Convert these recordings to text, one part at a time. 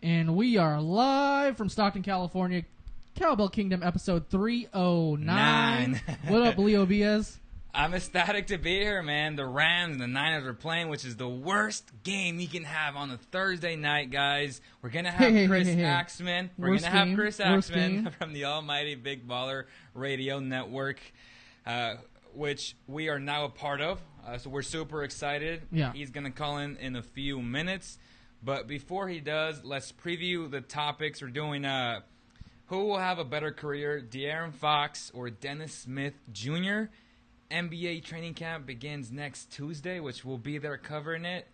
And we are live from Stockton, California. Cowbell Kingdom, episode 309. What up, Leo Viez? I'm ecstatic to be here, man. The Rams and the Niners are playing, which is the worst game you can have on a Thursday night, guys. We're going to have Chris Axmann. We're going to have Chris Axmann from the almighty Big Baller Radio Network, which we are now a part of. So we're super excited. Yeah. He's going to call in a few minutes. But before he does, let's preview the topics. We're doing who will have a better career, De'Aaron Fox or Dennis Smith Jr.? NBA training camp begins next Tuesday, which we'll be there covering it.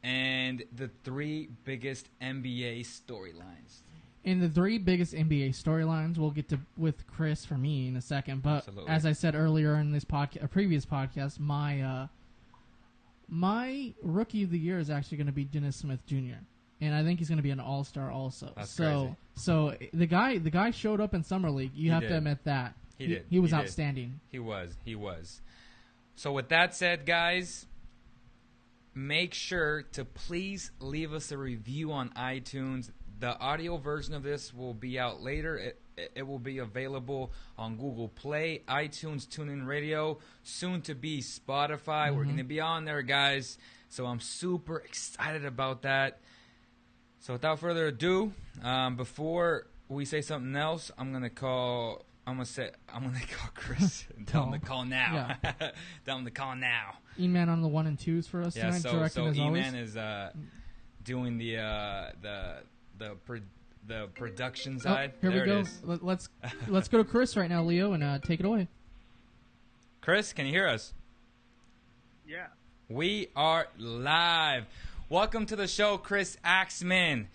And the three biggest NBA storylines. In the three biggest NBA storylines, we'll get to with Chris for me in a second. But Absolutely. As I said earlier in this a previous podcast, my rookie of the year is actually going to be Dennis Smith Jr. And I think he's going to be an all-star also. That's crazy. So the guy showed up in summer league. You have to admit that. He did. He was outstanding. He was. So with that said, guys, make sure to please leave us a review on iTunes. The audio version of this will be out later. It will be available on Google Play, iTunes, TuneIn Radio, soon to be Spotify. Mm-hmm. We're going to be on there, guys. So I'm super excited about that. So without further ado, before we say something else, I'm gonna call Chris and tell him to call now. Yeah. Tell him to call now. E-Man on the 1 and 2s for us tonight. So E-Man is doing the production side. Here there we go. It is. Let's go to Chris right now, Leo, and take it away. Chris, can you hear us? Yeah. We are live. Welcome to the show, Chris Axmann,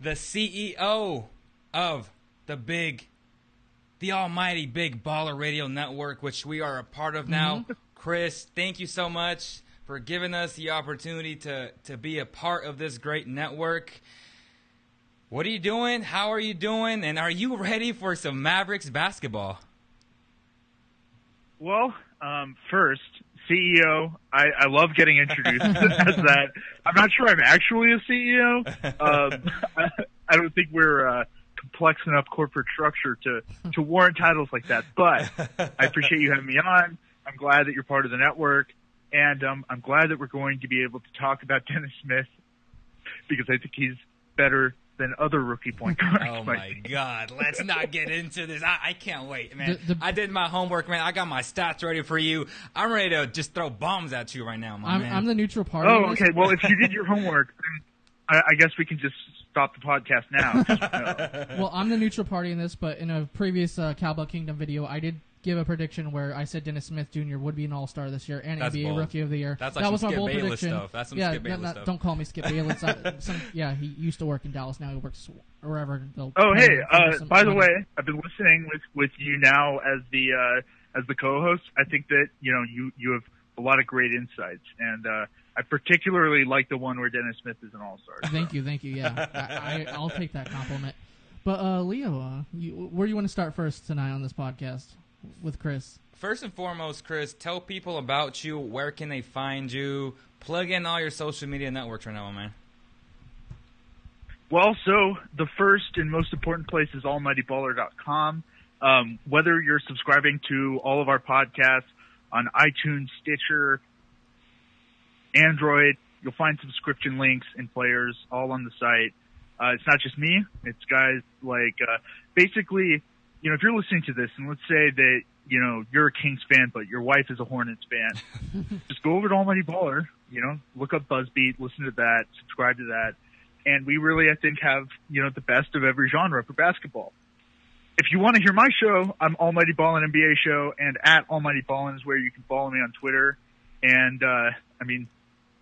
the CEO of the almighty Big Baller Radio Network, which we are a part of now. Mm-hmm. Chris, thank you so much for giving us the opportunity to be a part of this great network. What are you doing? How are you doing? And are you ready for some Mavericks basketball? Well, first, CEO, I love getting introduced as that. I'm not sure I'm actually a CEO. I don't think we're complex enough corporate structure to warrant titles like that. But I appreciate you having me on. I'm glad that you're part of the network. And I'm glad that we're going to be able to talk about Dennis Smith because I think he's better than other rookie point guards. Oh, my God. Let's not get into this. I can't wait, man. I did my homework, man. I got my stats ready for you. I'm ready to just throw bombs at you right now, man. I'm the neutral party. Oh, okay. Well, if you did your homework, I guess we can just stop the podcast now. Well, I'm the neutral party in this, but in a previous Cowbell Kingdom video, I did give a prediction where I said Dennis Smith Jr. would be an All-Star this year and NBA Rookie of the Year. That's like that was some my bold Skip Bayless prediction. stuff. That's some Skip Bayless stuff. Don't call me Skip Bayless. He used to work in Dallas. Now he works wherever. Oh, hey, by the way, I've been listening with you now as the co-host. I think that you have a lot of great insights, and I particularly like the one where Dennis Smith is an All-Star. Thank you. Yeah, I'll take that compliment. But Leo, where do you want to start first tonight on this podcast with Chris? First and foremost, Chris, tell people about you. Where can they find you? Plug in all your social media networks right now, man. Well, so the first and most important place is almightyballer.com. Whether you're subscribing to all of our podcasts on iTunes, Stitcher, Android, you'll find subscription links and players all on the site. It's not just me. It's guys like basically, if you're listening to this and let's say that, you're a Kings fan, but your wife is a Hornets fan, just go over to Almighty Baller, look up Buzzbeat, listen to that, subscribe to that. And we really, I think, have, the best of every genre for basketball. If you want to hear my show, I'm Almighty Ballin' NBA Show, and at Almighty Ballin' is where you can follow me on Twitter. And,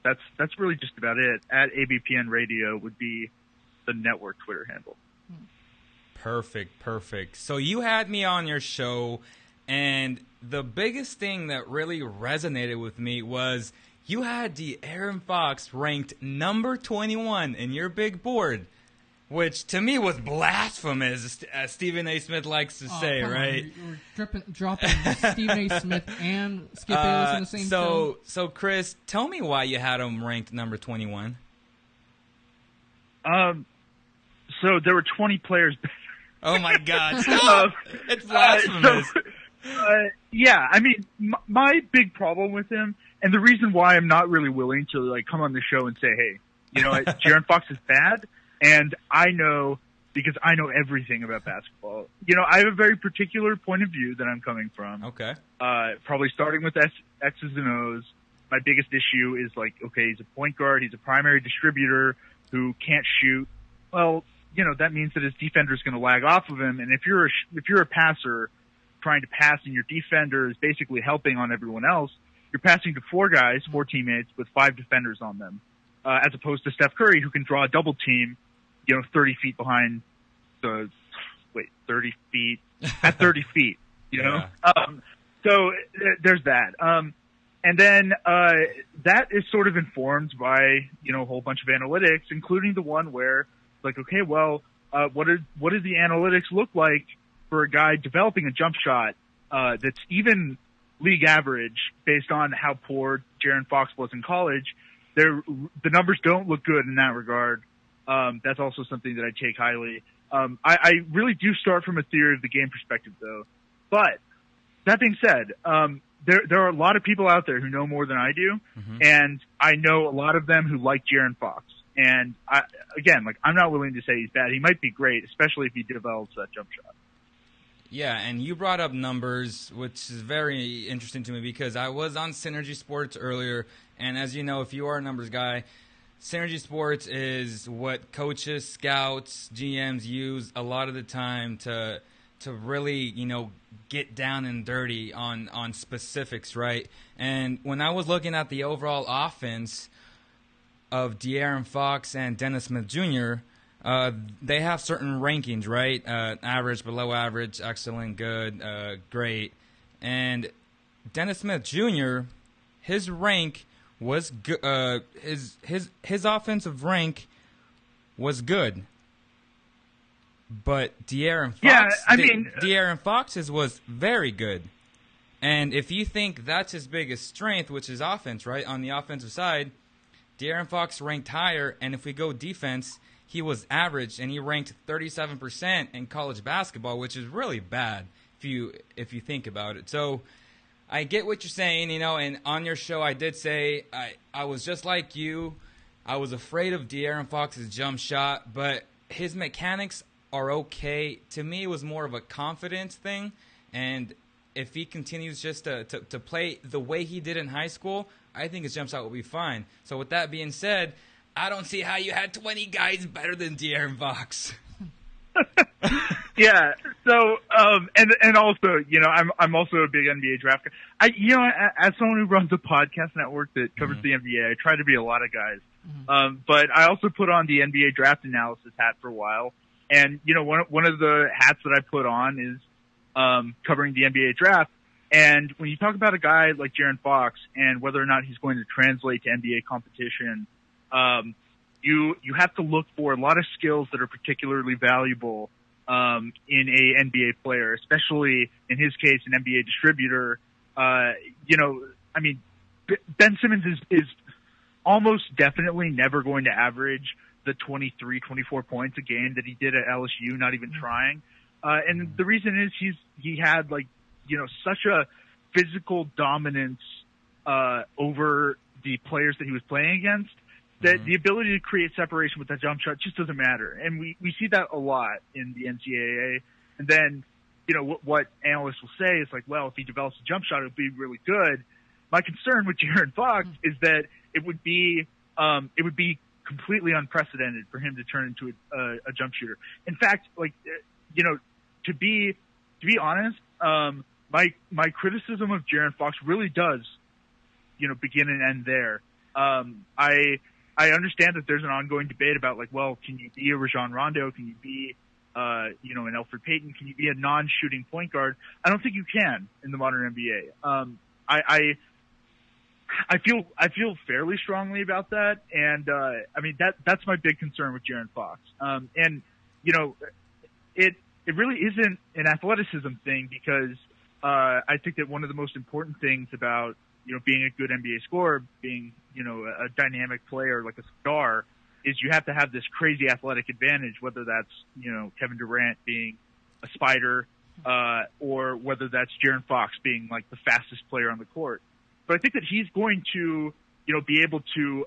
that's really just about it. At ABPN Radio would be the network Twitter handle. Perfect. So you had me on your show, and the biggest thing that really resonated with me was you had De'Aaron Fox ranked number 21 in your big board, which to me was blasphemous, as Stephen A. Smith likes to say, right? You're dropping Stephen A. Smith and Skip Bayless in the same show. So, Chris, tell me why you had him ranked number 21. So there were 20 players. Oh my God! Stop! It's blasphemous. Yeah, I mean, my big problem with him, and the reason why I'm not really willing to like come on the show and say, hey, you know, Jaren Fox is bad, and I know because I know everything about basketball. You know, I have a very particular point of view that I'm coming from. Okay. Probably starting with X's and O's. My biggest issue is like, okay, he's a point guard, he's a primary distributor who can't shoot. Well, you know, that means that his defender is going to lag off of him, and if you're a passer trying to pass and your defender is basically helping on everyone else, you're passing to four teammates with 5 defenders on them, as opposed to Steph Curry, who can draw a double team, you know, 30 feet behind 30 feet, at 30 feet, you know? So there's that. And then, that is sort of informed by, you know, a whole bunch of analytics, including the one where, like, okay, well, what does the analytics look like for a guy developing a jump shot that's even league average based on how poor Jaren Fox was in college? The numbers don't look good in that regard. That's also something that I take highly. I really do start from a theory of the game perspective, though. But that being said, there are a lot of people out there who know more than I do, and I know a lot of them who like Jaren Fox. And I'm not willing to say he's bad. He might be great, especially if he develops that jump shot. Yeah, and you brought up numbers, which is very interesting to me because I was on Synergy Sports earlier, and as you know, if you are a numbers guy, Synergy Sports is what coaches, scouts, GMs use a lot of the time to really, you know, get down and dirty on specifics, right? And when I was looking at the overall offense of De'Aaron Fox and Dennis Smith Jr., they have certain rankings, right? Average, below average, excellent, good, great. And Dennis Smith Jr., his rank was good. His offensive rank was good. But De'Aaron Fox, De'Aaron Fox's was very good. And if you think that's his biggest strength, which is offense, right? On the offensive side, De'Aaron Fox ranked higher, and if we go defense, he was average, and he ranked 37% in college basketball, which is really bad if you think about it. So I get what you're saying, you know, and on your show I did say I was just like you. I was afraid of De'Aaron Fox's jump shot, but his mechanics are okay. To me, it was more of a confidence thing, and if he continues just to play the way he did in high school, I think his jump shot will be fine. So with that being said, I don't see how you had 20 guys better than De'Aaron Fox. Yeah. So, and also, you know, I'm also a big NBA draft guy. As someone who runs a podcast network that covers the NBA, I try to be a lot of guys. But I also put on the NBA draft analysis hat for a while. And, you know, one of the hats that I put on is, covering the NBA draft. And when you talk about a guy like Jaren Fox and whether or not he's going to translate to NBA competition, you have to look for a lot of skills that are particularly valuable in a NBA player, especially in his case, an NBA distributor. You know, I mean, Ben Simmons is almost definitely never going to average the 23, 24 points a game that he did at LSU, not even trying. And the reason is he had, like, you know, such a physical dominance over the players that he was playing against that the ability to create separation with that jump shot just doesn't matter. And we see that a lot in the NCAA. And then, you know, what analysts will say is like, well, if he develops a jump shot, it'll be really good. My concern with Jaren Fox is that it would be completely unprecedented for him to turn into a jump shooter. In fact, like, you know, to be honest, my criticism of Jaren Fox really does, you know, begin and end there. I understand that there's an ongoing debate about, like, well, can you be a Rajon Rondo? Can you be, you know, an Elfrid Payton? Can you be a non-shooting point guard? I don't think you can in the modern NBA. I feel fairly strongly about that, and I mean that's my big concern with Jaren Fox. And you know, it really isn't an athleticism thing because I think that one of the most important things about, you know, being a good NBA scorer, being, you know, a dynamic player like a star, is you have to have this crazy athletic advantage, whether that's, Kevin Durant being a spider, or whether that's Jaren Fox being like the fastest player on the court. But I think that he's going to, be able to,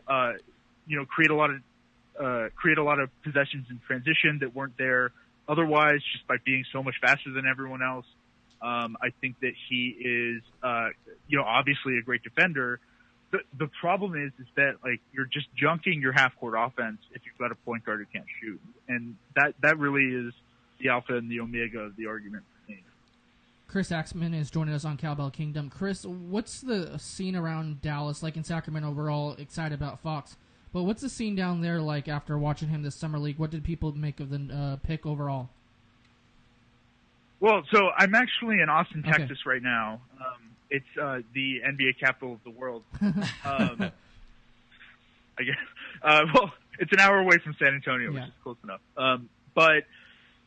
create a lot of possessions in transition that weren't there otherwise, just by being so much faster than everyone else. I think that he is, obviously a great defender. The problem is that like you're just junking your half court offense if you've got a point guard who can't shoot, and that really is the alpha and the omega of the argument for me. Chris Axmann is joining us on Cowbell Kingdom. Chris, what's the scene around Dallas? Like in Sacramento, we're all excited about Fox, but what's the scene down there like after watching him this summer league? What did people make of the pick overall? Well, so I'm actually in Austin, Texas right now. It's the NBA capital of the world. I guess. Well, it's an hour away from San Antonio, which is close enough. But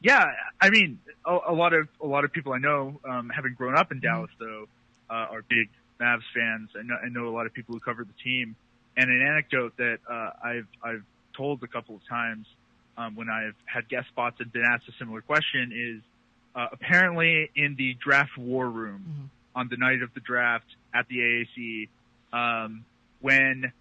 yeah, I mean, a lot of people I know, having grown up in Dallas, though, are big Mavs fans. I know a lot of people who cover the team. And an anecdote that I've told a couple of times when I've had guest spots and been asked a similar question is apparently in the draft war room on the night of the draft at the AAC, when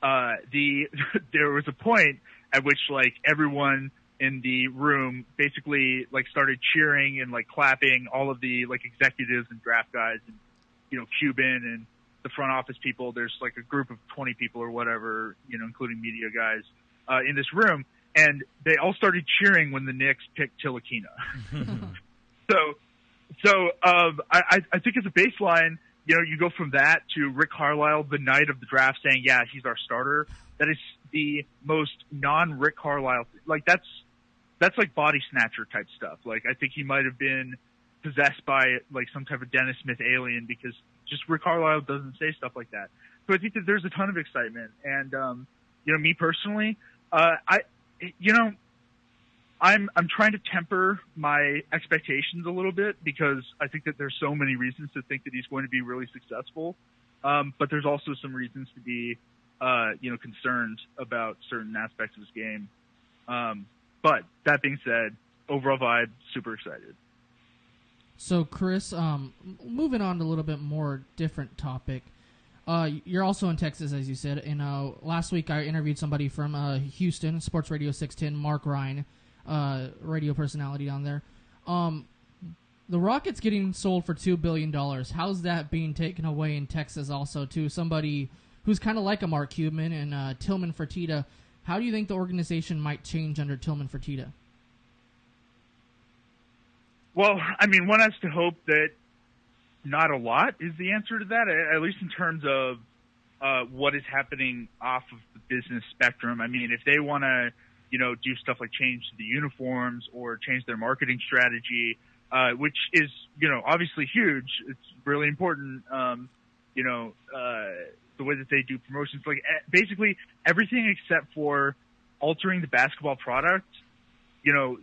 there was a point at which like everyone in the room basically like started cheering and like clapping, all of the like executives and draft guys and Cuban and the front office people. There's like a group of 20 people or whatever, including media guys in this room, and they all started cheering when the Knicks picked Tilakina. So I think as a baseline, you go from that to Rick Carlisle the night of the draft saying, yeah, he's our starter. That is the most non-Rick Carlisle. Like that's like body snatcher type stuff. Like I think he might have been possessed by like some type of Dennis Smith alien, because just Rick Carlisle doesn't say stuff like that. So I think that there's a ton of excitement. And, me personally, I'm trying to temper my expectations a little bit, because I think that there's so many reasons to think that he's going to be really successful. But there's also some reasons to be, concerned about certain aspects of his game. But that being said, overall vibe, super excited. So Chris, moving on to a little bit more different topic. You're also in Texas, as you said. And last week I interviewed somebody from Houston, Sports Radio 610, Mark Ryan, radio personality down there. The Rockets getting sold for $2 billion. How's that being taken away in Texas also to somebody who's kind of like a Mark Cuban and Tillman Fertitta? How do you think the organization might change under Tillman Fertitta? Well, I mean, one has to hope that not a lot is the answer to that, at least in terms of what is happening off of the business spectrum. I mean, if they want to, do stuff like change the uniforms or change their marketing strategy, which is, obviously huge. It's really important, the way that they do promotions, like basically everything except for altering the basketball product,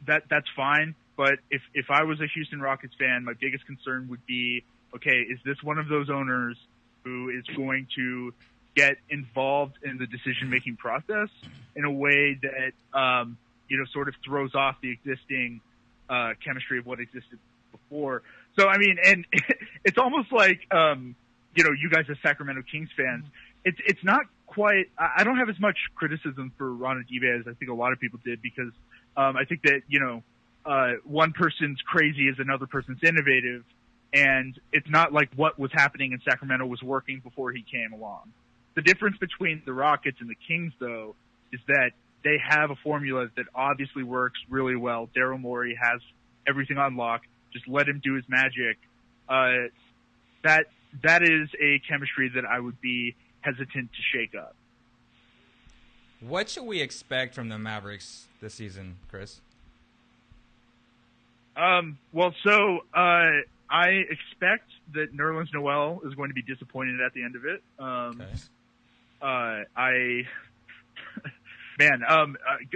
that's fine. But if I was a Houston Rockets fan, my biggest concern would be, okay, is this one of those owners who is going to get involved in the decision-making process in a way that, sort of throws off the existing chemistry of what existed before? So, I mean, and it's almost like, you guys as Sacramento Kings fans, it's not quite – I don't have as much criticism for Ron Adive as I think a lot of people did, because I think that, one person's crazy is another person's innovative, and it's not like what was happening in Sacramento was working before he came along. The difference between the Rockets and the Kings, though, is that they have a formula that obviously works really well. Daryl Morey has everything on lock. Just let him do his magic. That is a chemistry that I would be hesitant to shake up. What should we expect from the Mavericks this season, Chris? I expect that Nerlens Noel is going to be disappointed at the end of it.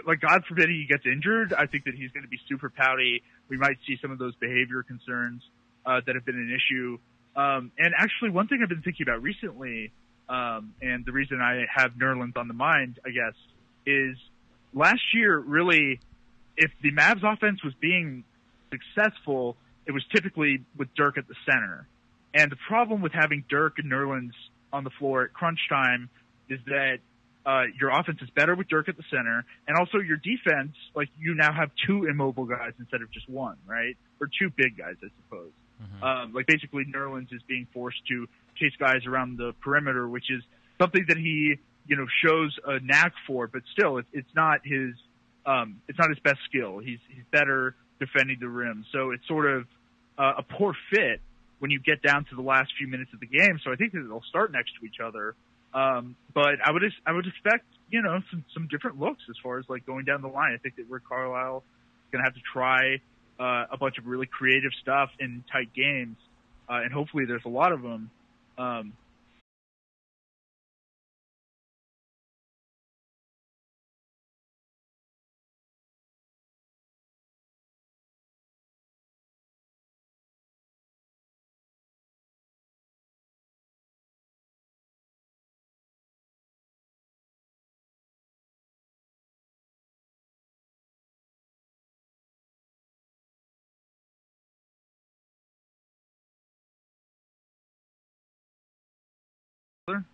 Like God forbid he gets injured. I think that he's going to be super pouty. We might see some of those behavior concerns that have been an issue. And actually, one thing I've been thinking about recently, and the reason I have Nerlens on the mind, I guess, is last year, really, if the Mavs offense was being successful, it was typically with Dirk at the center. And the problem with having Dirk and Nerlens on the floor at crunch time is that your offense is better with Dirk at the center, and also your defense, like, you now have two immobile guys instead of just one, right? Or two big guys, I suppose. Mm-hmm. Like, basically, Nerlens is being forced to chase guys around the perimeter, which is something that he, shows a knack for, but still, it's not his best skill. He's better defending the rim. So it's sort of a poor fit when you get down to the last few minutes of the game. So I think that they'll start next to each other. But I would expect, some different looks as far as like going down the line. I think that Rick Carlisle is going to have to try a bunch of really creative stuff in tight games, and hopefully there's a lot of them.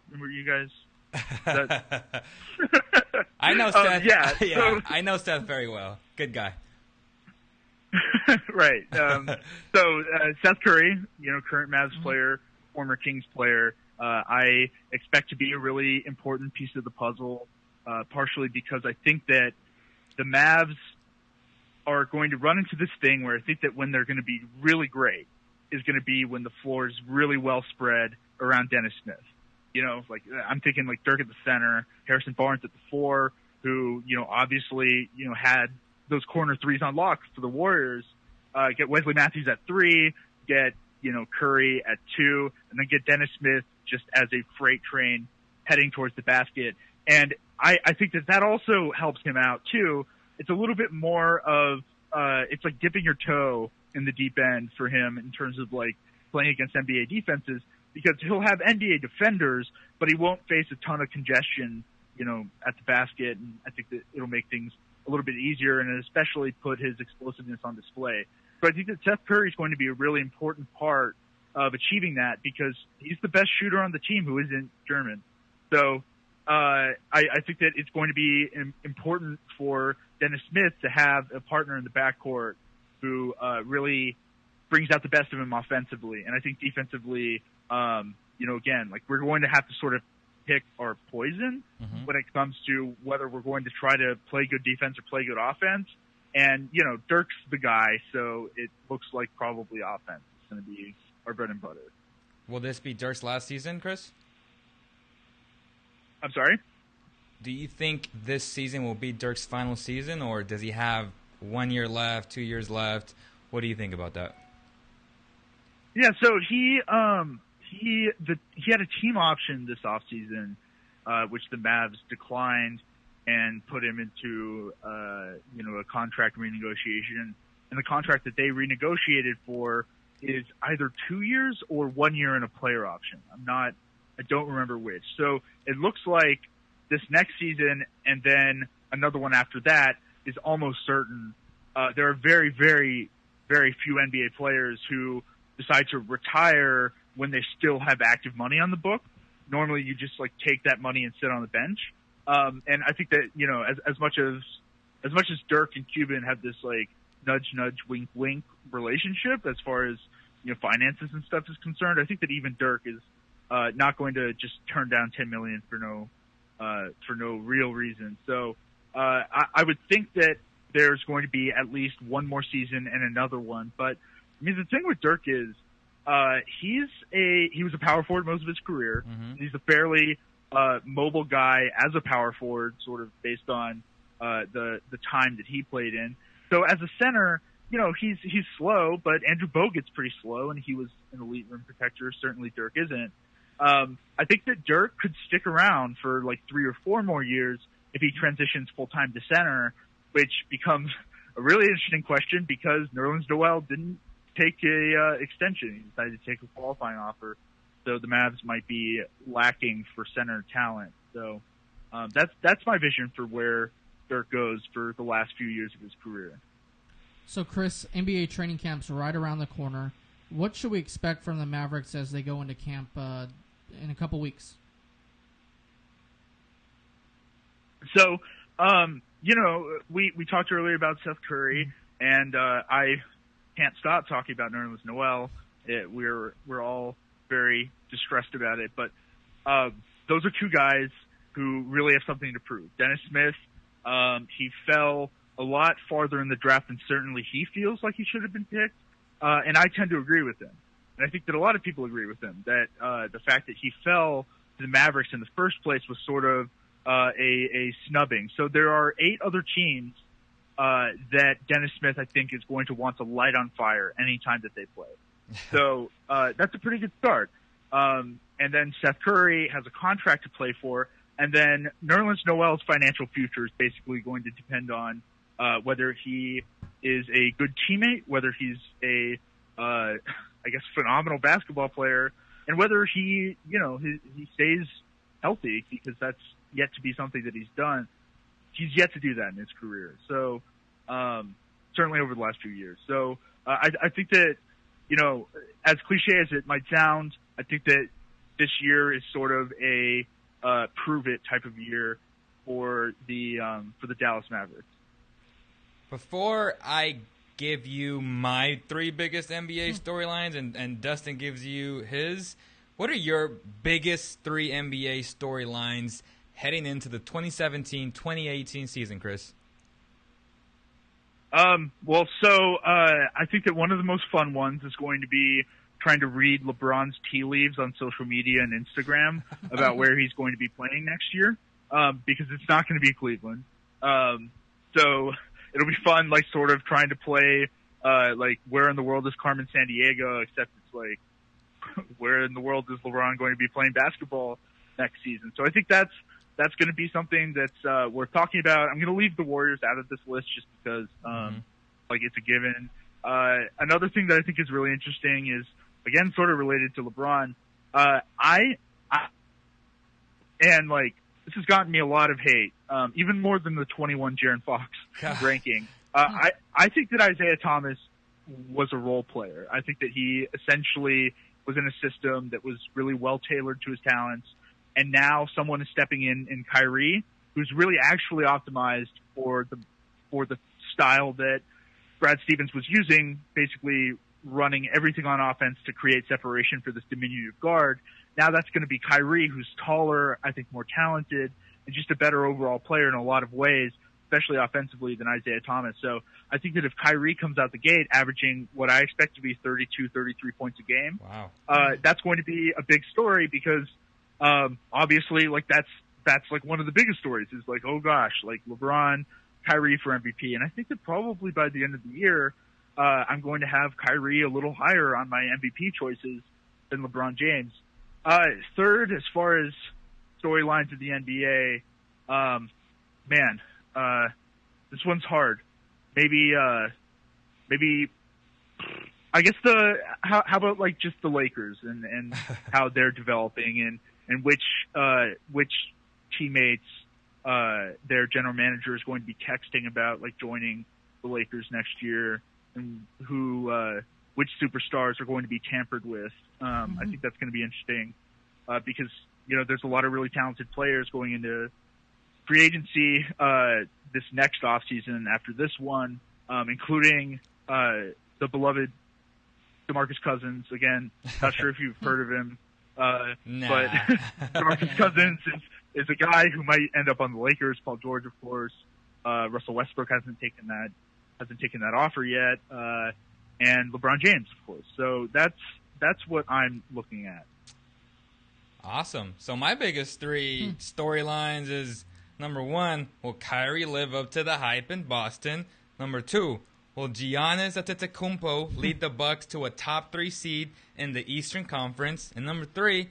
Remember you guys? I know Seth. Yeah, yeah, I know Seth very well. Good guy. Right. So Seth Curry, current Mavs player, former Kings player, I expect to be a really important piece of the puzzle, partially because I think that the Mavs are going to run into this thing where I think that when they're going to be really great is going to be when the floor is really well spread around Dennis Smith. Like I'm thinking like Dirk at the center, Harrison Barnes at the 4, who, obviously, had those corner threes on lock for the Warriors, get Wesley Matthews at 3, get, Curry at 2, and then get Dennis Smith just as a freight train heading towards the basket. And I think that also helps him out too. It's a little bit more of, it's like dipping your toe in the deep end for him in terms of like playing against NBA defenses, because he'll have NBA defenders, but he won't face a ton of congestion, at the basket. And I think that it'll make things a little bit easier and especially put his explosiveness on display. So I think that Seth Curry is going to be a really important part of achieving that because he's the best shooter on the team who isn't German. So I think that it's going to be important for Dennis Smith to have a partner in the backcourt who really brings out the best of him offensively. And I think defensively, again, like we're going to have to sort of pick our poison when it comes to whether we're going to try to play good defense or play good offense. And, Dirk's the guy, so it looks like probably offense is going to be our bread and butter. Will this be Dirk's last season, Chris? I'm sorry? Do you think this season will be Dirk's final season, or does he have 1 year left, 2 years left? What do you think about that? Yeah, so he had a team option this offseason, which the Mavs declined and put him into a contract renegotiation. And the contract that they renegotiated for is either 2 years or 1 year in a player option. I don't remember which. So it looks like this next season and then another one after that is almost certain. There are very, very, very few NBA players who decide to retire when they still have active money on the book. Normally you just like take that money and sit on the bench. And I think that, as much as Dirk and Cuban have this like nudge, nudge, wink, wink relationship as far as, finances and stuff is concerned, I think that even Dirk is, not going to just turn down $10 million for no real reason. So, I would think that there's going to be at least one more season and another one. But I mean, the thing with Dirk is, he was a power forward most of his career. Mm-hmm. He's a fairly, mobile guy as a power forward, sort of based on, the time that he played in. So as a center, he's slow, but Andrew Bogut's pretty slow and he was an elite rim protector. Certainly Dirk isn't. I think that Dirk could stick around for like 3 or 4 more years if he transitions full-time to center, which becomes a really interesting question because Nerlens Noel didn't take a extension. He decided to take a qualifying offer. So the Mavs might be lacking for center talent. So that's my vision for where Dirk goes for the last few years of his career. So, Chris, NBA training camp's right around the corner. What should we expect from the Mavericks as they go into camp in a couple weeks? So, we talked earlier about Seth Curry, and I can't stop talking about Nerlens Noel. We're all very distressed about it, but those are two guys who really have something to prove. Dennis Smith, he fell a lot farther in the draft than certainly he feels like he should have been picked, and I tend to agree with him. And I think that a lot of people agree with him, that the fact that he fell to the Mavericks in the first place was sort of a snubbing. So there are 8 other teams that Dennis Smith, I think, is going to want to light on fire anytime that they play. So that's a pretty good start. And then Seth Curry has a contract to play for, and then Nerlens Noel's financial future is basically going to depend on whether he is a good teammate, whether he's a, phenomenal basketball player, and whether he stays healthy, because that's yet to be something that he's done. He's yet to do that in his career. So, certainly over the last few years. So, I think that, as cliche as it might sound, I think that this year is sort of a prove it type of year for the Dallas Mavericks. Before I give you my 3 biggest NBA storylines and Dustin gives you his, what are your biggest 3 NBA storylines heading into the 2017-2018 season, Chris? I think that one of the most fun ones is going to be trying to read LeBron's tea leaves on social media and Instagram about where he's going to be playing next year, because it's not going to be Cleveland. So it'll be fun, like, sort of trying to play, where in the world is Carmen Sandiego, except it's like, where in the world is LeBron going to be playing basketball next season? So I think that's going to be something that's worth talking about. I'm going to leave the Warriors out of this list just because, it's a given. Another thing that I think is really interesting is, again, sort of related to LeBron. This has gotten me a lot of hate, even more than the 21 Jaren Fox ranking. I think that Isaiah Thomas was a role player. I think that he essentially was in a system that was really well tailored to his talents. And now someone is stepping in Kyrie, who's really actually optimized for the style that Brad Stevens was using, basically running everything on offense to create separation for this diminutive guard. Now that's going to be Kyrie, who's taller, I think more talented, and just a better overall player in a lot of ways, especially offensively, than Isaiah Thomas. So I think that if Kyrie comes out the gate averaging what I expect to be 32, 33 points a game, that's going to be a big story, because obviously, that's one of the biggest stories is oh gosh, LeBron, Kyrie for MVP. And I think that probably by the end of the year, I'm going to have Kyrie a little higher on my MVP choices than LeBron James. Third, as far as storylines of the NBA, this one's hard. Maybe, I guess how about just the Lakers and how they're developing and which teammates their general manager is going to be texting about joining the Lakers next year, and which superstars are going to be tampered with. I think that's going to be interesting because there's a lot of really talented players going into free agency this next offseason after this one, including the beloved DeMarcus Cousins. Again, not sure if you've heard of him. But DeMarcus Cousins is a guy who might end up on the Lakers. Paul George, of course. Russell Westbrook hasn't taken that offer yet. And LeBron James, of course. So that's what I'm looking at. Awesome. So my biggest 3 storylines is, number 1, will Kyrie live up to the hype in Boston? Number 2, will Giannis Antetokounmpo lead the Bucks to a top 3 seed in the Eastern Conference? And number 3,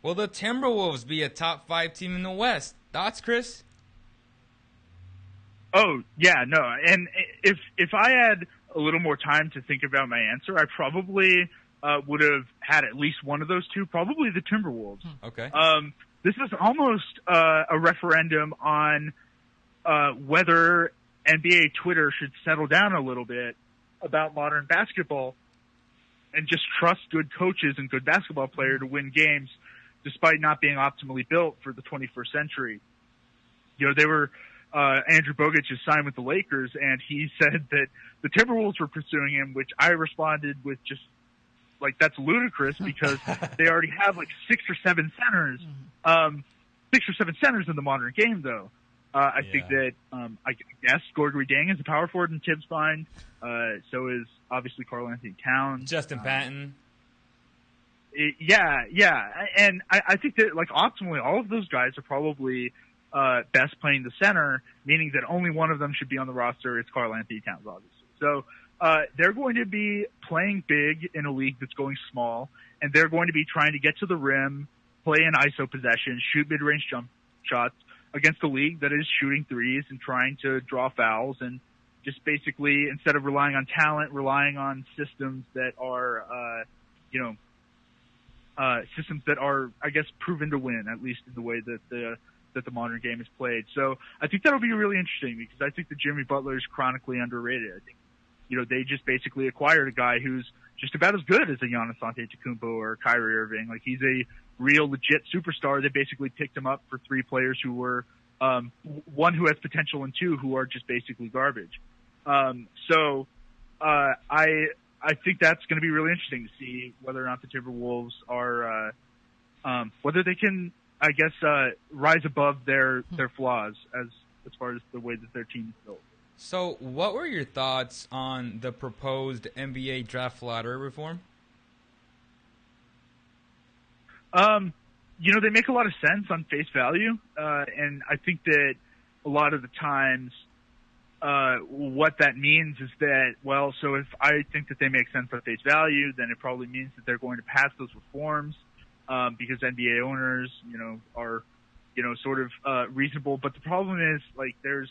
will the Timberwolves be a top 5 team in the West? Thoughts, Chris? Oh, yeah, no. And if I had a little more time to think about my answer, I probably would have had at least one of those 2, probably the Timberwolves. Okay. This is almost a referendum on whether NBA Twitter should settle down a little bit about modern basketball and just trust good coaches and good basketball players to win games despite not being optimally built for the 21st century. They were, Andrew Bogut just signed with the Lakers, and he said that the Timberwolves were pursuing him, which I responded with just, that's ludicrous because they already have 6 or 7 centers. 6 or 7 centers in the modern game, though. I think that, I guess Gregory Dang is a power forward in Tibbs' mind. So is obviously Karl Anthony Towns. Justin Patton. Yeah. And I think that, optimally, all of those guys are probably best playing the center, meaning that only one of them should be on the roster. It's Karl Anthony Towns, obviously. So they're going to be playing big in a league that's going small, and they're going to be trying to get to the rim, play in ISO possession, shoot mid-range jump shots against a league that is shooting threes and trying to draw fouls and just basically, instead of relying on talent, relying on systems that are, systems that are, I guess, proven to win, at least in the way that the modern game is played. So I think that'll be really interesting because I think that Jimmy Butler is chronically underrated. I think, they just basically acquired a guy who's just about as good as a Giannis Antetokounmpo or Kyrie Irving. He's a real legit superstar. They basically picked him up for 3 players who were, one who has potential and 2 who are just basically garbage. So I think that's going to be really interesting to see whether or not the Timberwolves are, whether they can, I guess, rise above their flaws as far as the way that their team is built. So what were your thoughts on the proposed NBA draft lottery reform? They make a lot of sense on face value. And I think that a lot of the times, what that means is that, so if I think that they make sense on face value, then it probably means that they're going to pass those reforms, because NBA owners, are, sort of, reasonable. But the problem is, there's,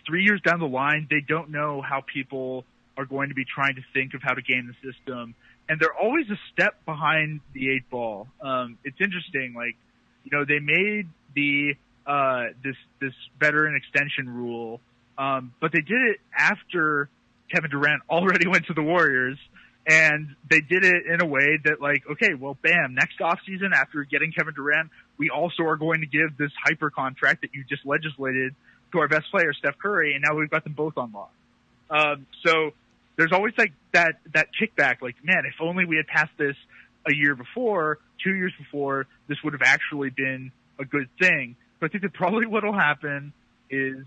3 years down the line, they don't know how people are going to be trying to think of how to game the system. And they're always a step behind the 8 ball. It's interesting, they made the, this veteran extension rule, but they did it after Kevin Durant already went to the Warriors, and they did it in a way that okay, well, bam, next offseason after getting Kevin Durant, we also are going to give this hyper contract that you just legislated to our best player, Steph Curry, and now we've got them both on lock. So there's always that kickback, man, if only we had passed this a year before, 2 years before, this would have actually been a good thing. But I think that probably what will happen is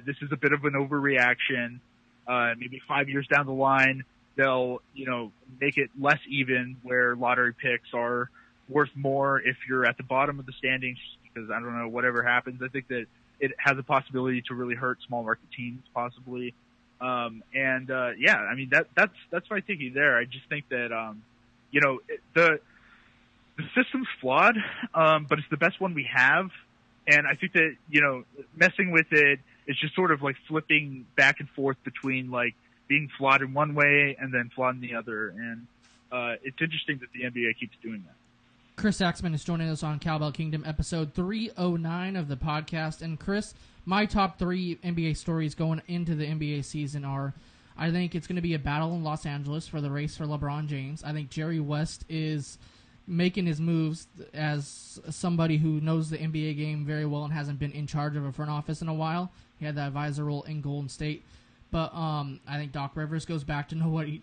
this is a bit of an overreaction. Maybe 5 years down the line, they'll make it less even, where lottery picks are worth more if you're at the bottom of the standings, because I don't know, whatever happens. I think that it has a possibility to really hurt small market teams, possibly. Yeah, I mean that's my thinking there. I just think that the system's flawed, but it's the best one we have. And I think that, messing with it is just sort of flipping back and forth between being flawed in one way and then flawed in the other. And it's interesting that the NBA keeps doing that. Chris Axmann is joining us on Cowbell Kingdom, episode 309 of the podcast. And Chris, my top 3 NBA stories going into the NBA season are, I think it's going to be a battle in Los Angeles for the race for LeBron James. I think Jerry West is making his moves as somebody who knows the NBA game very well and hasn't been in charge of a front office in a while. He had that advisor role in Golden State. But I think Doc Rivers goes back to know what he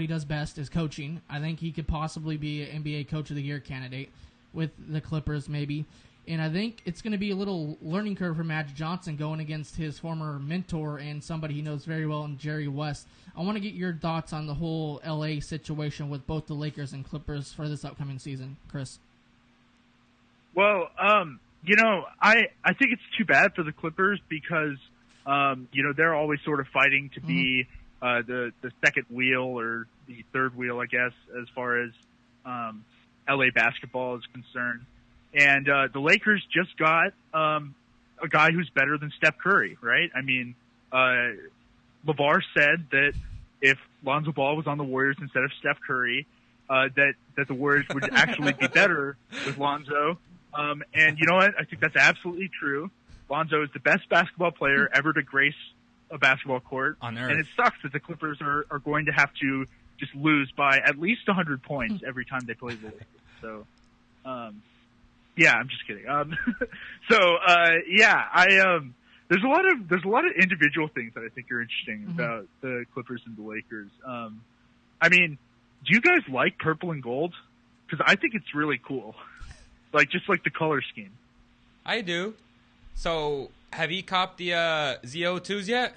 does best is coaching. I think he could possibly be an NBA Coach of the Year candidate with the Clippers maybe. And I think it's going to be a little learning curve for Magic Johnson going against his former mentor and somebody he knows very well in Jerry West. I want to get your thoughts on the whole LA situation with both the Lakers and Clippers for this upcoming season, Chris. Well, I think it's too bad for the Clippers because, they're always sort of fighting to be the second wheel or the third wheel, I guess, as far as LA basketball is concerned. And the Lakers just got a guy who's better than Steph Curry, right? I mean, LeVar said that if Lonzo Ball was on the Warriors instead of Steph Curry, that the Warriors would actually be better with Lonzo. And you know what? I think that's absolutely true. Lonzo is the best basketball player ever to grace a basketball court on earth. And it sucks that the Clippers are going to have to just lose by at least 100 points every time they play the Lakers. So, yeah, I'm just kidding. There's a lot of individual things that I think are interesting about the Clippers and the Lakers. I mean, do you guys like purple and gold? Because I think it's really cool. Just like the color scheme. I do. So, have you copped the ZO2s yet?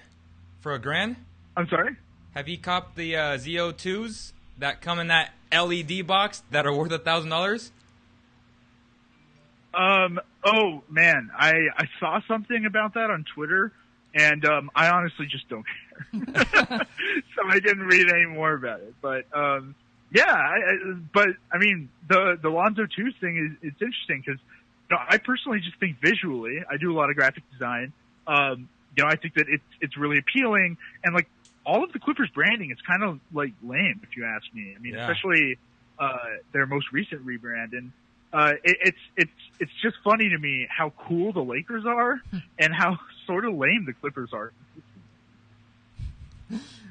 For $1,000? I'm sorry? Have you copped the ZO2s that come in that LED box that are worth $1,000? Oh man, I saw something about that on Twitter, and I honestly just don't care. So I didn't read any more about it. But yeah, I mean the Lonzo 2 thing is it's interesting because I personally just think visually, I do a lot of graphic design. I think that it's really appealing, and all of the Clippers branding is kind of lame if you ask me. I mean, especially their most recent rebrand, and it's just funny to me how cool the Lakers are and how sort of lame the Clippers are.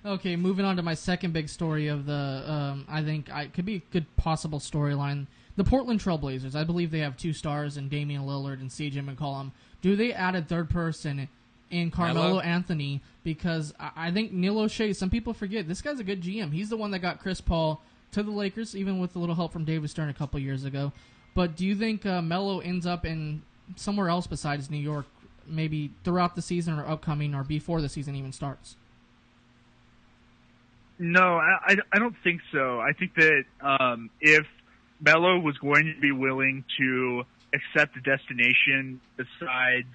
Okay, moving on to my second big story of the, I think could be a good possible storyline. The Portland Trailblazers, I believe they have 2 stars in Damian Lillard and CJ McCollum. Do they add a third person in Carmelo Anthony? Because I think Neil O'Shea, some people forget, this guy's a good GM. He's the one that got Chris Paul to the Lakers, even with a little help from David Stern a couple years ago. But do you think Melo ends up in somewhere else besides New York, maybe throughout the season or upcoming or before the season even starts? No, I don't think so. I think that if Melo was going to be willing to accept a destination besides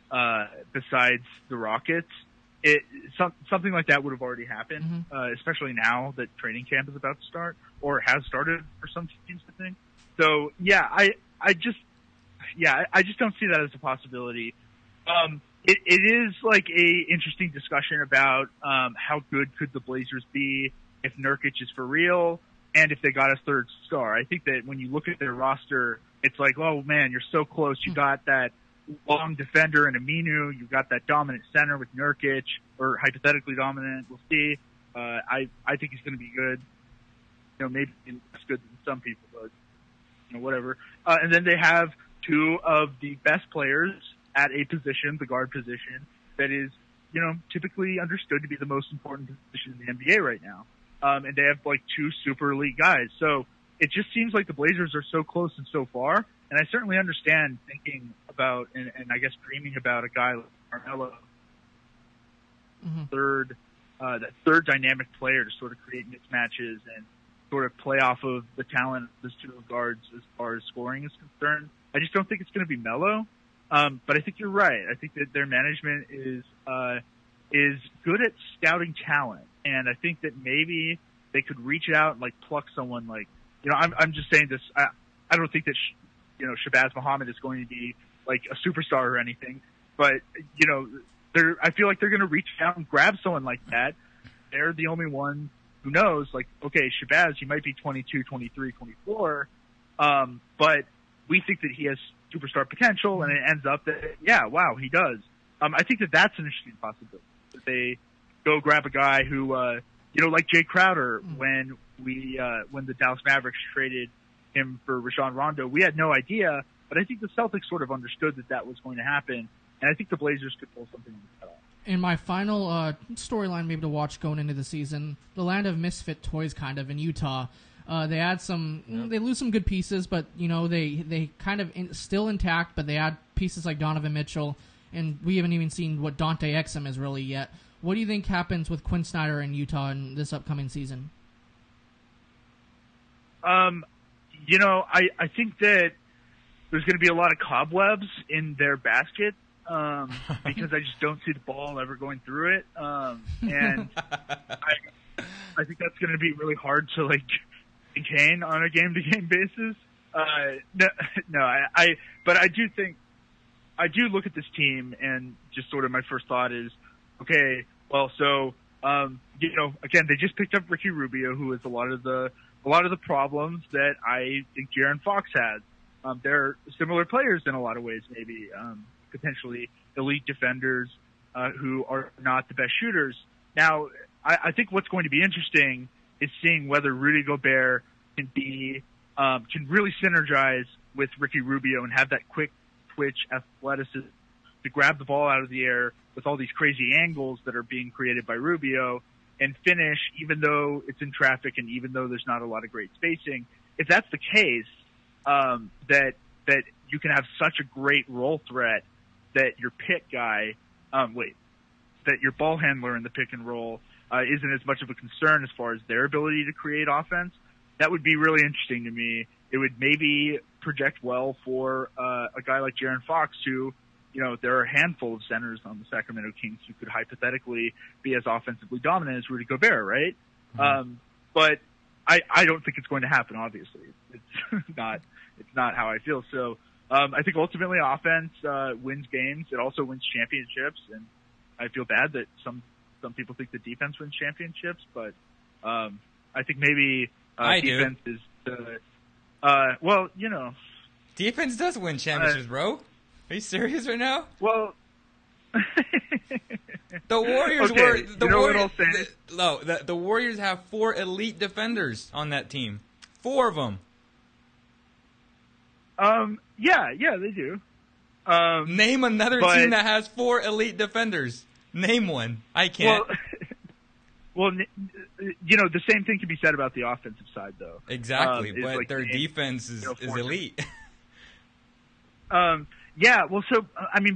the Rockets, something like that would have already happened, especially now that training camp is about to start or has started for some teams, I think. So yeah, I just don't see that as a possibility. It is a interesting discussion about how good could the Blazers be if Nurkic is for real and if they got a third star. I think that when you look at their roster, it's oh man, you're so close. You got that long defender in Aminu. You got that dominant center with Nurkic, or hypothetically dominant. We'll see. I think he's going to be good. Maybe less good than some people, but whatever. And then they have 2 of the best players at a position, the guard position, that is, typically understood to be the most important position in the NBA right now. And they have 2 super elite guys. So it just seems like the Blazers are so close and so far. And I certainly understand thinking about and I guess dreaming about a guy like Carmelo, that third dynamic player to sort of create mismatches and sort of play off of the talent of those 2 guards as far as scoring is concerned. I just don't think it's going to be Melo. But I think you're right. I think that their management is good at scouting talent, and I think that maybe they could reach out and pluck someone I'm just saying this. I don't think that Shabazz Muhammad is going to be a superstar or anything, but I feel like they're going to reach out and grab someone like that. They're the only one who knows. Okay, Shabazz, he might be 22, 23, 24, but we think that he has superstar potential, and it ends up that, wow, he does. I think that that's an interesting possibility. That they go grab a guy who, like Jay Crowder, when the Dallas Mavericks traded him for Rajon Rondo, we had no idea, but I think the Celtics sort of understood that was going to happen, and I think the Blazers could pull something like that off. In my final storyline maybe to watch going into the season, the land of misfit toys kind of in Utah. They add they lose some good pieces, but they kind of still intact. But they add pieces like Donovan Mitchell, and we haven't even seen what Dante Exum is really yet. What do you think happens with Quinn Snyder in Utah in this upcoming season? I think that there's going to be a lot of cobwebs in their basket because I just don't see the ball ever going through it, and I think that's going to be really hard to maintain on a game-to-game basis. But I do think, I do look at this team and just sort of my first thought is, okay, well, so, again, they just picked up Ricky Rubio, who has a lot of the problems that I think De'Aaron Fox had. They're similar players in a lot of ways, maybe. potentially elite defenders who are not the best shooters. Now, I think what's going to be interesting is seeing whether Rudy Gobert can really synergize with Ricky Rubio and have that quick twitch athleticism to grab the ball out of the air with all these crazy angles that are being created by Rubio and finish even though it's in traffic and even though there's not a lot of great spacing. If that's the case, that you can have such a great role threat that your pick guy, that your ball handler in the pick and roll isn't as much of a concern as far as their ability to create offense. That would be really interesting to me. It would maybe project well for a guy like Jaren Fox, who, there are a handful of centers on the Sacramento Kings who could hypothetically be as offensively dominant as Rudy Gobert, right? Mm-hmm. But I don't think it's going to happen. Obviously, it's not how I feel. So I think ultimately offense wins games. It also wins championships, and I feel bad that some people think the defense wins championships, but I think maybe defense is defense does win championships, bro. Are you serious right now? Well, the Warriors okay, the Warriors have 4 elite defenders on that team. 4 of them. Yeah, they do. Name another team that has 4 elite defenders. Name one. I can't. Well, the same thing can be said about the offensive side, though. Exactly, but their defense is elite. Yeah, well, so,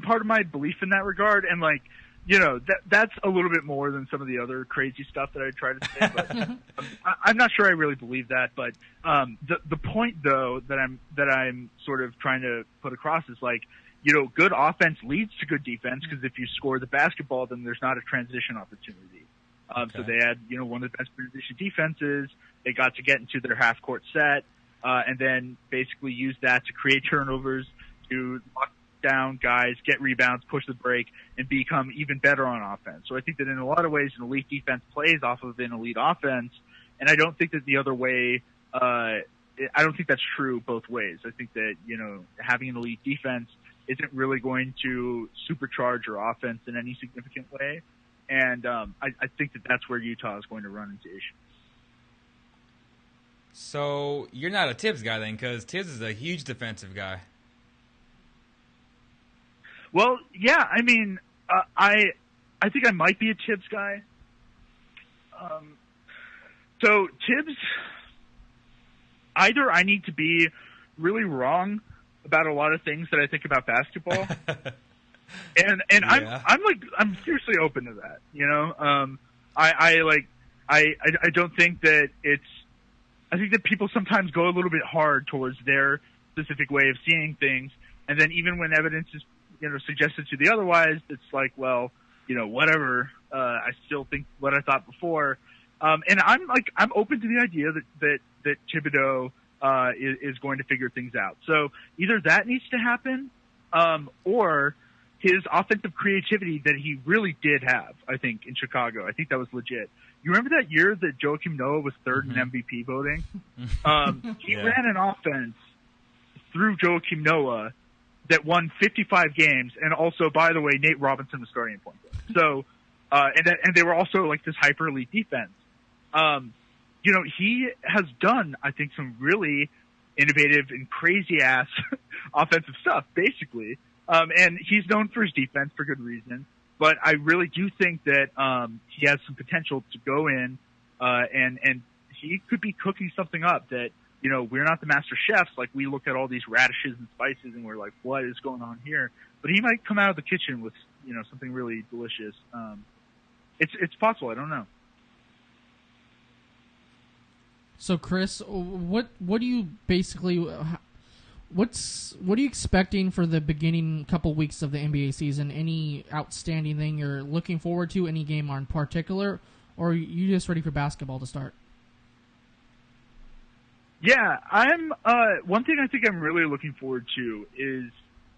part of my belief in that regard, and, that's a little bit more than some of the other crazy stuff that I try to say, but I'm not sure I really believe that, but the point, though, that I'm sort of trying to put across is, good offense leads to good defense, because if you score the basketball, then there's not a transition opportunity. So they had, one of the best transition defenses. They got to get into their half-court set, and then basically use that to create turnovers, to lock down guys, get rebounds, push the break, and become even better on offense. So I think that in a lot of ways, an elite defense plays off of an elite offense, and I don't think that the other way, I don't think that's true both ways. I think that, having an elite defense isn't really going to supercharge your offense in any significant way. And I think that that's where Utah is going to run into issues. So you're not a Tibbs guy then, because Tibbs is a huge defensive guy. Well, yeah, I think I might be a Tibbs guy. So Tibbs, either I need to be really wrong about a lot of things that I think about basketball. And yeah. I'm seriously open to that, I don't think that I think that people sometimes go a little bit hard towards their specific way of seeing things, and then even when evidence is, suggested to the otherwise, it's like, well, whatever, I still think what I thought before. And I'm open to the idea that Thibodeau, is going to figure things out. So either that needs to happen, or his offensive creativity that he really did have, I think, in Chicago. I think that was legit. You remember that year that Joakim Noah was third in MVP voting? He ran an offense through Joakim Noah that won 55 games, and also, by the way, Nate Robinson was starting at point guard. So, and they were also like this hyper elite defense. He has done, I think, some really innovative and crazy ass offensive stuff, basically. And he's known for his defense for good reason, but I really do think that, he has some potential to go in, and he could be cooking something up that, we're not the master chefs. Like, we look at all these radishes and spices and we're like, what is going on here? But he might come out of the kitchen with, something really delicious. It's possible. I don't know. So, Chris, what do you basically, what are you expecting for the beginning couple weeks of the NBA season? Any outstanding thing you're looking forward to? Any game in particular, or are you just ready for basketball to start? Yeah, one thing I think I'm really looking forward to is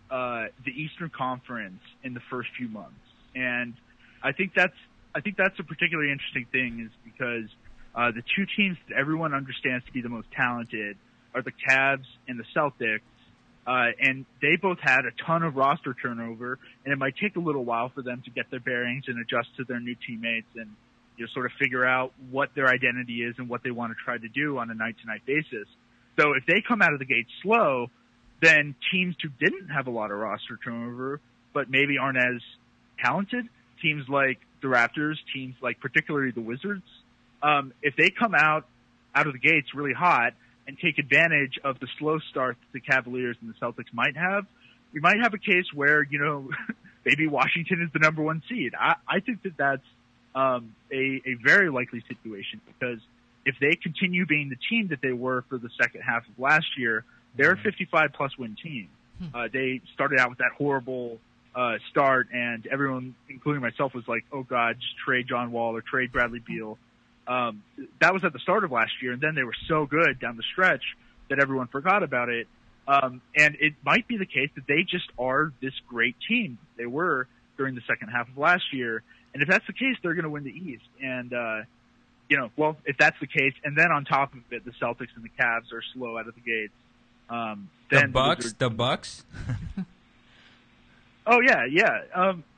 the Eastern Conference in the first few months, and I think that's a particularly interesting thing, is because the two teams that everyone understands to be the most talented are the Cavs and the Celtics, And they both had a ton of roster turnover, and it might take a little while for them to get their bearings and adjust to their new teammates and sort of figure out what their identity is and what they want to try to do on a night-to-night basis. So if they come out of the gate slow, then teams who didn't have a lot of roster turnover, but maybe aren't as talented, teams like the Raptors, teams like particularly the Wizards, if they come out of the gates really hot and take advantage of the slow start that the Cavaliers and the Celtics might have, we might have a case where, maybe Washington is the number one seed. I think that that's a very likely situation, because if they continue being the team that they were for the second half of last year, they're a 55-plus win team. They started out with that horrible start, and everyone, including myself, was like, oh, God, just trade John Wall or trade Bradley Beal. That was at the start of last year, and then they were so good down the stretch that everyone forgot about it. And it might be the case that they just are this great team they were during the second half of last year. And if that's the case, they're going to win the East. And, well, if that's the case, and then on top of it, the Celtics and the Cavs are slow out of the gates. Then the Bucks? Oh, yeah.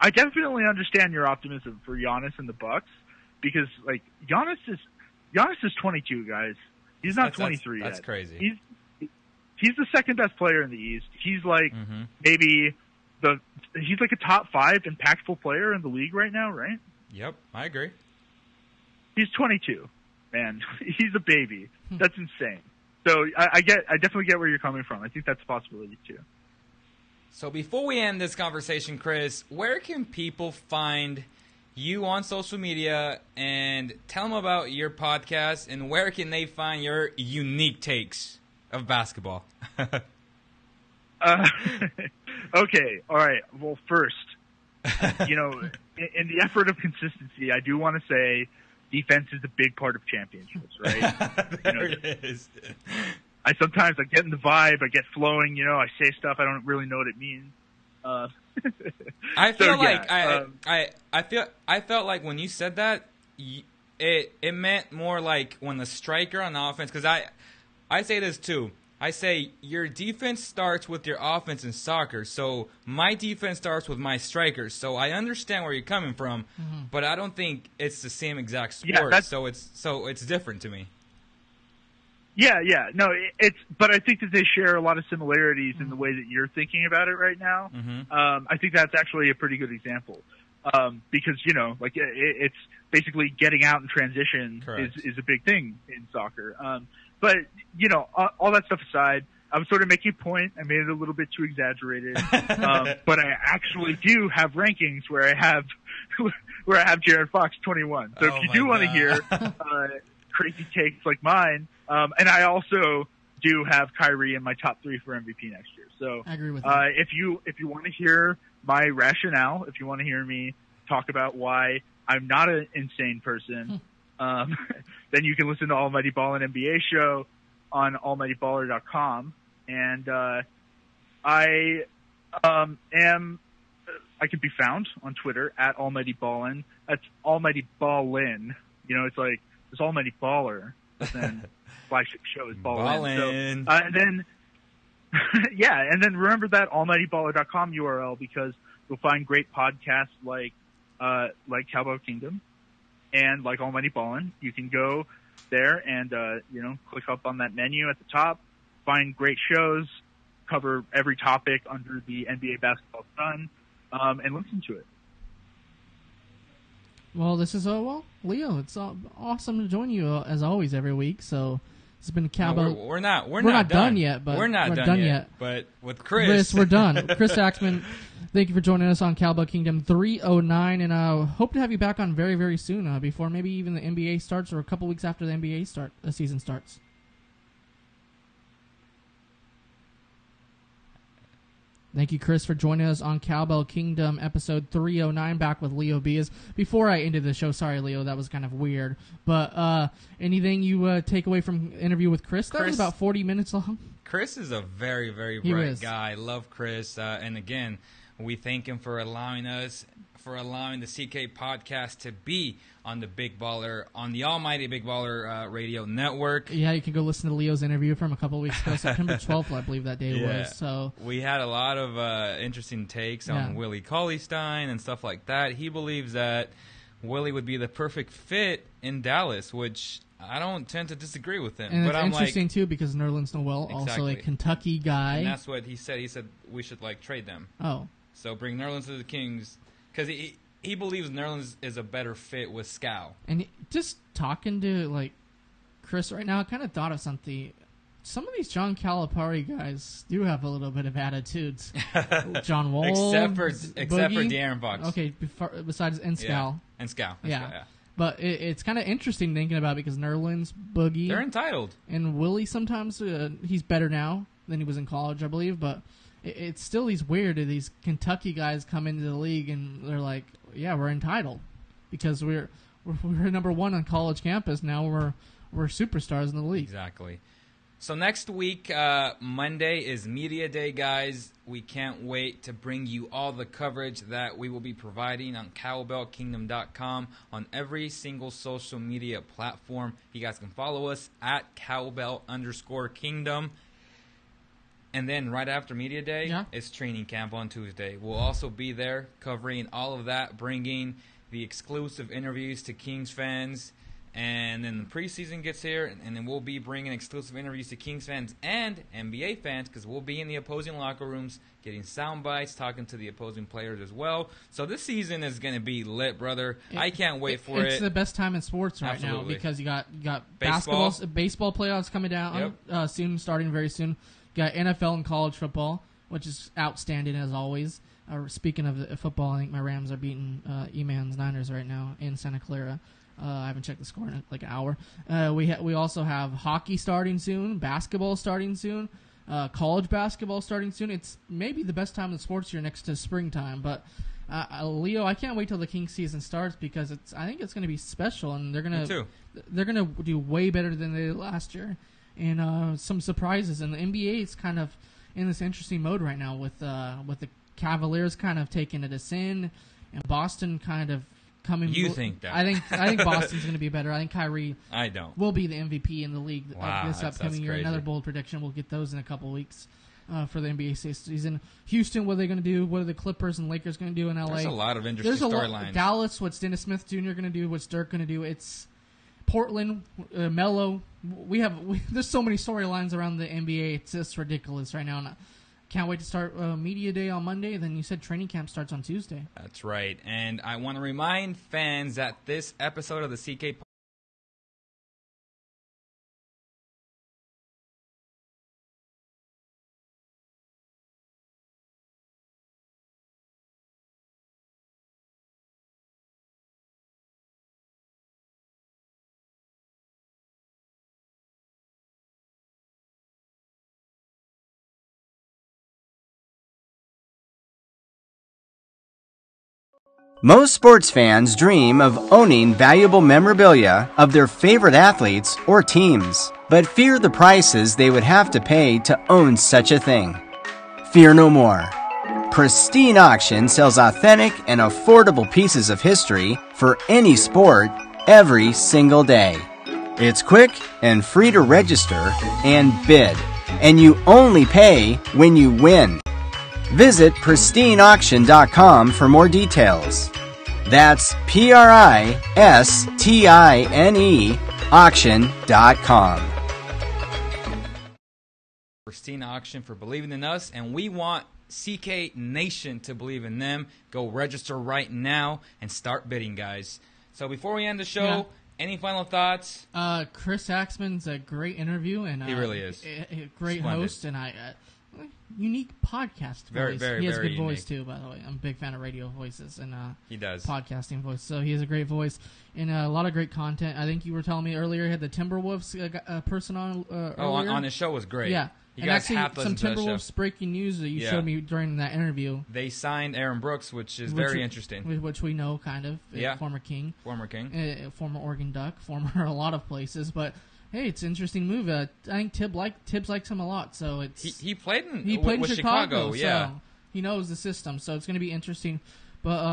I definitely understand your optimism for Giannis and the Bucks, because, Giannis is 22, guys. He's not 23 yet. That's crazy. He's the second best player in the East. He's maybe he's like a top 5 impactful player in the league right now, right? Yep, I agree. He's 22, man. He's a baby. That's insane. So I definitely get where you're coming from. I think that's a possibility too. So before we end this conversation, Chris, where can people find you on social media, and tell them about your podcast, and where can they find your unique takes of basketball? Okay. All right. Well, first, in the effort of consistency, I do want to say defense is a big part of championships, right? There it is. I sometimes get in the vibe, I get flowing, I say stuff, I don't really know what it means. I felt like when you said that, it meant more like when the striker on the offense, because I say this too. I say your defense starts with your offense in soccer, so my defense starts with my strikers. So I understand where you're coming from, but I don't think it's the same exact sport. Yeah, so it's different to me. Yeah. No, but I think that they share a lot of similarities in the way that you're thinking about it right now. I think that's actually a pretty good example. Because, it's basically getting out in transition is a big thing in soccer. But, all that stuff aside, I was sort of making a point. I made it a little bit too exaggerated. But I actually do have rankings where I have Jared Fox 21. So if you do want to hear crazy takes like mine, and I also do have Kyrie in my top 3 for MVP next year. So I agree with if you want to hear my rationale, if you want to hear me talk about why I'm not an insane person, then you can listen to Almighty Ball and NBA show on almightyballer.com. And I can be found on Twitter at Almighty Ballin. That's Almighty Ballin. It's like this Almighty Baller, but then flagship show is Ballin. So, and then and then remember that almightyballer.com URL, because you'll find great podcasts like Cowbell Kingdom and like Almighty Ballin. You can go there and click up on that menu at the top, find great shows, cover every topic under the NBA basketball sun, and listen to it. Well, this is Leo. It's awesome to join you as always every week. So it's been Cowbell. No, we're not done yet, but we're not done yet. But with Chris, we're done. Chris Axmann, thank you for joining us on Cowbell Kingdom 309, and hope to have you back on very, very soon, before maybe even the NBA starts, or a couple weeks after the NBA season starts. Thank you, Chris, for joining us on Cowbell Kingdom, episode 309, back with Leo Bias. Before I ended the show, sorry, Leo, that was kind of weird. But anything you take away from the interview with Chris? That was about 40 minutes long. Chris is a very, very bright guy. I love Chris. And again, We thank him for allowing the CK podcast to be on the almighty Big Baller Radio Network. Yeah, you can go listen to Leo's interview from a couple of weeks ago, September 12th, I believe that day was. So we had a lot of interesting takes on Willie Cauley-Stein and stuff like that. He believes that Willie would be the perfect fit in Dallas, which I don't tend to disagree with him. And but it's I'm interesting, too, because Nerlens Noel, also a Kentucky guy. And that's what he said. He said we should, trade them. Oh. So bring Nerlens to the Kings. Because he believes Nerlens is a better fit with Scal. And just talking to, Chris right now, I kind of thought of something. Some of these John Calipari guys do have a little bit of attitudes. John Wall. Except for De'Aaron Fox. Okay, besides Scal. Yeah. And Scal. Yeah. But it's kind of interesting thinking about it because Nerlens, Boogie. They're entitled. And Willie sometimes, he's better now than he was in college, I believe. But it's still these weird. These Kentucky guys come into the league and they're like, yeah, we're entitled. Because we're number one on college campus. Now we're superstars in the league. Exactly. So next week, Monday, is Media Day, guys. We can't wait to bring you all the coverage that we will be providing on cowbellkingdom.com on every single social media platform. You guys can follow us at cowbell_kingdom. And then right after Media Day, it's training camp on Tuesday. We'll also be there covering all of that, bringing the exclusive interviews to Kings fans. And then the preseason gets here, and then we'll be bringing exclusive interviews to Kings fans and NBA fans because we'll be in the opposing locker rooms getting sound bites, talking to the opposing players as well. So this season is going to be lit, brother. I can't wait for it. It's the best time in sports right now because you got baseball playoffs coming down soon, starting very soon. You got NFL and college football, which is outstanding as always. Speaking of football, I think my Rams are beating E-Man's Niners right now in Santa Clara. I haven't checked the score in an hour. We also have hockey starting soon, basketball starting soon, college basketball starting soon. It's maybe the best time in the sports year next to springtime. But Leo, I can't wait till the Kings season starts because I think it's going to be special, and they're gonna do way better than they did last year, and some surprises. And the NBA is kind of in this interesting mode right now with the Cavaliers kind of taking a descent, and Boston kind of. You think that? I think Boston's going to be better. I think Kyrie will be the MVP in the league this upcoming year. Another bold prediction. We'll get those in a couple weeks for the NBA season. Houston, what are they going to do? What are the Clippers and Lakers going to do in LA? There's a lot of interesting storylines. Dallas, what's Dennis Smith Jr. going to do? What's Dirk going to do? It's Portland, Melo. There's so many storylines around the NBA. It's just ridiculous right now. And can't wait to start Media Day on Monday. Then you said training camp starts on Tuesday. That's right. And I want to remind fans that this episode of the CK Most sports fans dream of owning valuable memorabilia of their favorite athletes or teams, but fear the prices they would have to pay to own such a thing. Fear no more. Pristine Auction sells authentic and affordable pieces of history for any sport every single day. It's quick and free to register and bid, and you only pay when you win. Visit pristineauction.com for more details. That's PRISTINE auction.com. Pristine Auction for believing in us, and we want CK Nation to believe in them. Go register right now and start bidding, guys. So before we end the show, any final thoughts? Chris Axmann's a great interview, and he really is a great Splendid. Host, and unique podcast voice. He has a good voice too, by the way. I'm a big fan of radio voices and he does podcasting voice. So he has a great voice and a lot of great content. I think you were telling me earlier he had the Timberwolves person on. On his show was great. Yeah. You and guys actually, have to some listen to that Timberwolves breaking news that you showed me during that interview. They signed Aaron Brooks, which is very interesting. Which we know, kind of. Former King. Former King. Former Oregon Duck. Former a lot of places. But, hey, it's an interesting move. I think Tibbs likes him a lot. So it's He played in Chicago. Yeah. So He knows the system, so it's going to be interesting. But,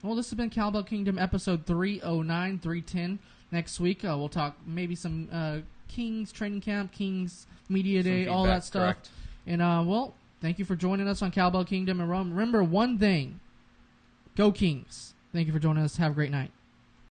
well, this has been Cowbell Kingdom episode 309, 310. Next week, we'll talk maybe some Kings training camp, Kings media day, all that stuff. Correct. And, well, thank you for joining us on Cowbell Kingdom. And remember one thing, go Kings. Thank you for joining us. Have a great night.